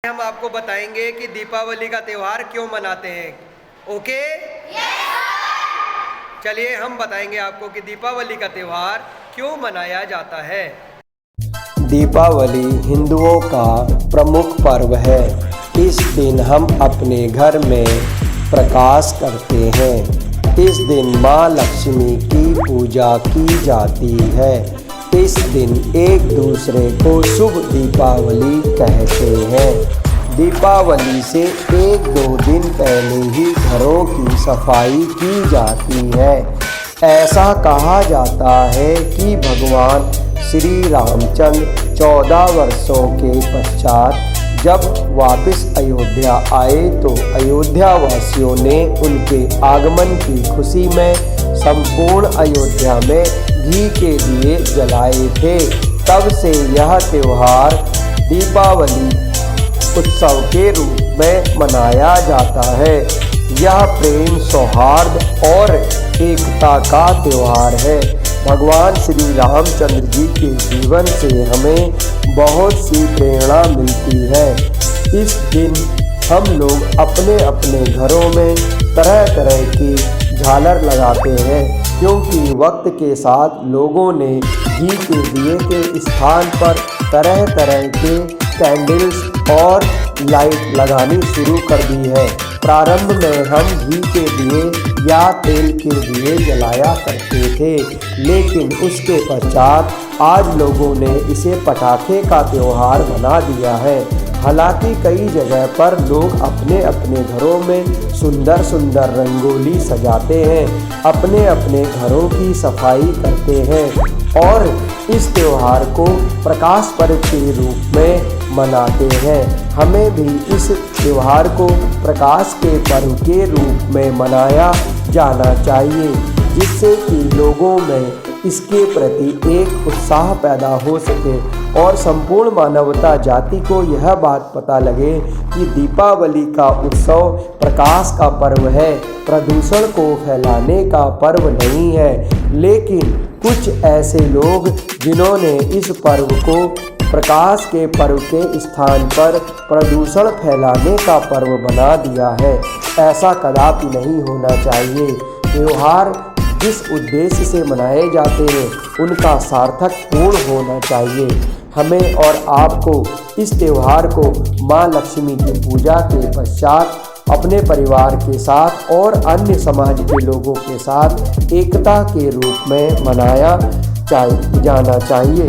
हम आपको बताएंगे कि दीपावली का त्यौहार क्यों मनाते हैं। ओके? चलिए हम बताएंगे आपको कि दीपावली का त्यौहार क्यों मनाया जाता है। दीपावली हिंदुओं का प्रमुख पर्व है। इस दिन हम अपने घर में प्रकाश करते हैं। इस दिन माँ लक्ष्मी की पूजा की जाती है। इस दिन एक दूसरे को शुभ दीपावली कहते हैं। दीपावली से 1-2 दिन पहले ही घरों की सफाई की जाती है। ऐसा कहा जाता है कि भगवान श्री रामचंद्र 14 वर्षों के पश्चात जब वापस अयोध्या आए तो अयोध्या वासियों ने उनके आगमन की खुशी में संपूर्ण अयोध्या में घी के दिए जलाए थे। तब से यह त्यौहार दीपावली उत्सव के रूप में मनाया जाता है। यह प्रेम, सौहार्द और एकता का त्यौहार है। भगवान श्री रामचंद्र जी के जीवन से हमें बहुत सी प्रेरणा मिलती है। इस दिन हम लोग अपने अपने घरों में तरह तरह की झालर लगाते हैं, क्योंकि वक्त के साथ लोगों ने घी के दिए के स्थान पर तरह तरह के कैंडल्स और लाइट लगानी शुरू कर दी है। प्रारंभ में हम घी के दिए या तेल के दिए जलाया करते थे, लेकिन उसके पश्चात आज लोगों ने इसे पटाखे का त्यौहार बना दिया है। हालांकि कई जगह पर लोग अपने अपने घरों में सुंदर सुंदर रंगोली सजाते हैं, अपने अपने घरों की सफाई करते हैं और इस त्यौहार को प्रकाश पर्व के रूप में मनाते हैं। हमें भी इस त्यौहार को प्रकाश के पर्व के रूप में मनाया जाना चाहिए, जिससे कि लोगों में इसके प्रति एक उत्साह पैदा हो सके और संपूर्ण मानवता जाति को यह बात पता लगे कि दीपावली का उत्सव प्रकाश का पर्व है, प्रदूषण को फैलाने का पर्व नहीं है। लेकिन कुछ ऐसे लोग जिन्होंने इस पर्व को प्रकाश के पर्व के स्थान पर प्रदूषण फैलाने का पर्व बना दिया है, ऐसा कदापि नहीं होना चाहिए। त्यौहार जिस उद्देश्य से मनाए जाते हैं उनका सार्थक पूर्ण होना चाहिए। हमें और आपको इस त्यौहार को माँ लक्ष्मी की पूजा के पश्चात अपने परिवार के साथ और अन्य समाज के लोगों के साथ एकता के रूप में मनाया जाना चाहिए।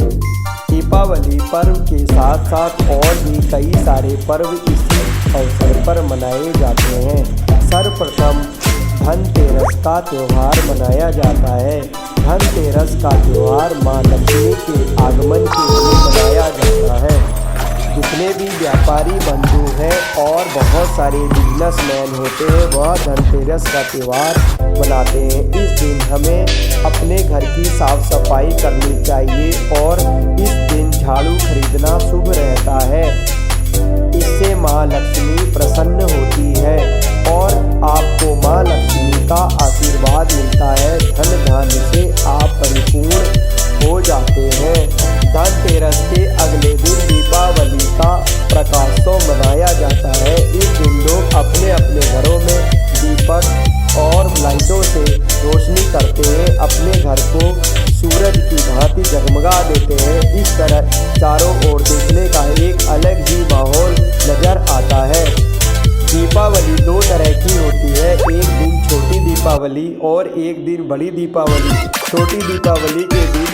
दीपावली पर्व के साथ साथ और भी कई सारे पर्व इसी अवसर पर मनाए जाते हैं। सर्वप्रथम धनतेरस का त्यौहार मनाया जाता है। धनतेरस का त्यौहार माँ लक्ष्मी के आगमन के लिए मनाया जाता है। जितने भी व्यापारी बंधु हैं और बहुत सारे बिजनेसमैन होते हैं वह धनतेरस का त्यौहार मनाते हैं। इस दिन हमें अपने घर की साफ सफाई करनी चाहिए और इस दिन झाड़ू खरीदना शुभ रहता है। इससे माँ लक्ष्मी प्रसन्न होती है और आपको माँ लक्ष्मी का आशीर्वाद मिलता है। धन धान्य से आप परिपूर्ण हो जाते हैं। धनतेरस के अगले दिन दीपावली का प्रकाशोत्सव मनाया जाता है। इस दिन लोग अपने अपने घरों में दीपक और लाइटों से रोशनी करते हैं, अपने घर को सूरज की भांति जगमगा देते हैं। इस तरह चारों ओर देखने का एक अलग ही माहौल नजर आता है। दीपावली 2 तरह की होती है, एक दिन छोटी दीपावली और एक दिन बड़ी दीपावली। छोटी दीपावली के दिन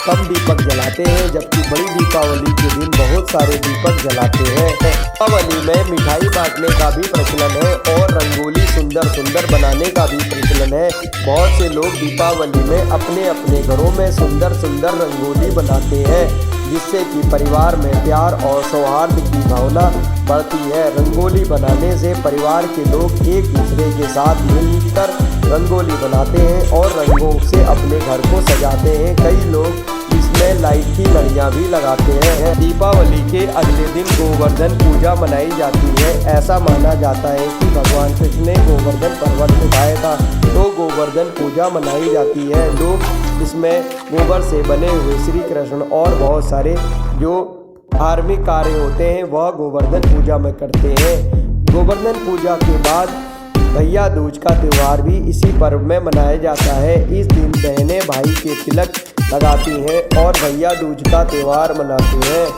कम दीपक जलाते हैं, जबकि बड़ी दीपावली के दिन बहुत सारे दीपक जलाते हैं। दीपावली में मिठाई बांटने का भी प्रचलन है और रंगोली सुंदर सुंदर बनाने का भी प्रचलन है। बहुत से लोग दीपावली में अपने अपने घरों में सुंदर सुंदर रंगोली बनाते हैं, जिससे कि परिवार में प्यार और सौहार्द की भावना बढ़ती है। रंगोली बनाने से परिवार के लोग एक दूसरे के साथ मिलकर रंगोली बनाते हैं और रंगों से अपने घर को सजाते हैं। कई लोग इसमें लाइट की लड़ियाँ भी लगाते हैं। दीपावली के अगले दिन गोवर्धन पूजा मनाई जाती है। ऐसा माना जाता है कि भगवान कृष्ण ने गोवर्धन पर्वत उठाया था, तो गोवर्धन पूजा मनाई जाती है। लोग इसमें गोबर से बने हुए श्री कृष्ण और बहुत सारे जो धार्मिक कार्य होते हैं वह गोवर्धन पूजा में करते हैं। गोवर्धन पूजा के बाद भैया दूज का त्यौहार भी इसी पर्व में मनाया जाता है। इस दिन बहनें भाई के तिलक लगाती हैं और भैया दूज का त्यौहार मनाती हैं।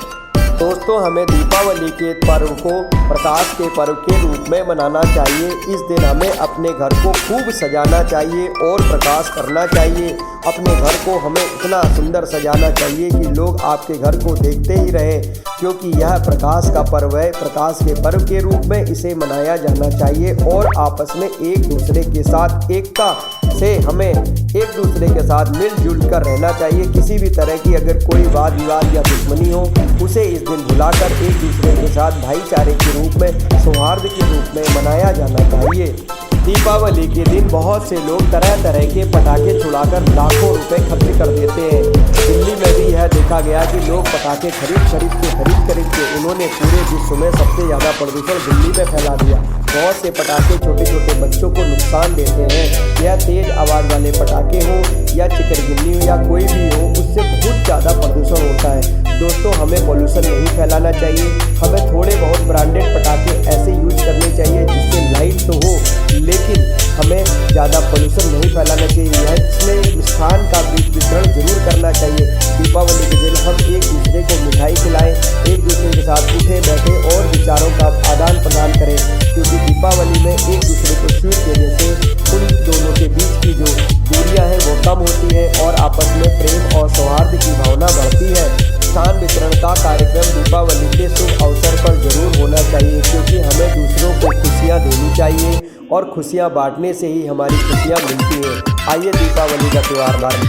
दोस्तों, हमें दीपावली के पर्व को प्रकाश के पर्व के रूप में मनाना चाहिए। इस दिन हमें अपने घर को खूब सजाना चाहिए और प्रकाश करना चाहिए। अपने घर को हमें इतना सुंदर सजाना चाहिए कि लोग आपके घर को देखते ही रहें, क्योंकि यह प्रकाश का पर्व है। प्रकाश के पर्व के रूप में इसे मनाया जाना चाहिए और आपस में एक दूसरे के साथ एकता से हमें एक दूसरे के साथ मिलजुल कर रहना चाहिए। किसी भी तरह की अगर कोई वाद विवाद या दुश्मनी हो उसे इस दिन भुलाकर एक दूसरे के साथ भाईचारे के रूप में, सौहार्द के रूप में मनाया जाना चाहिए। दीपावली के दिन बहुत से लोग तरह तरह के पटाखे छुड़ाकर लाखों रुपए खर्च कर देते हैं। दिल्ली में भी यह देखा गया कि लोग पटाखे खरीद के उन्होंने पूरे विश्व में सबसे ज़्यादा प्रदूषण दिल्ली में फैला दिया। बहुत से पटाखे छोटे छोटे बच्चों को नुकसान देते हैं। यह तेज़ आवाज़ वाले पटाखे हों या चिकरगिन्नी हो या कोई भी हो, उससे बहुत ज़्यादा प्रदूषण होता है। दोस्तों, हमें पोल्यूशन नहीं फैलाना चाहिए। हमें थोड़े बहुत ब्रांडेड पटाखे ऐसे यूज करने चाहिए जिससे लाइट तो हो लेकिन हमें ज़्यादा पोल्यूशन नहीं फैलाना चाहिए। इसमें मिष्ठान का वितरण जरूर करना चाहिए। दीपावली के दिन हम एक दूसरे को मिठाई खिलाएं, एक दूसरे के साथ उठे बैठे और विचारों का आदान प्रदान करें, क्योंकि दीपावली में एक दूसरे को स्वीट देने से उन दोनों के बीच की जो दूरियां हैं वो कम होती है और आपस में प्रेम और सौहार्द की भावना बढ़ती है। मिष्ठान वितरण का कार्यक्रम दीपावली के शुभ अवसर पर जरूर होना चाहिए, क्योंकि हमें दूसरों को खुशियाँ देनी चाहिए और खुशियाँ बांटने से ही हमारी खुशियाँ मिलती हैं। आइए दीपावली का त्यौहार मनाएं।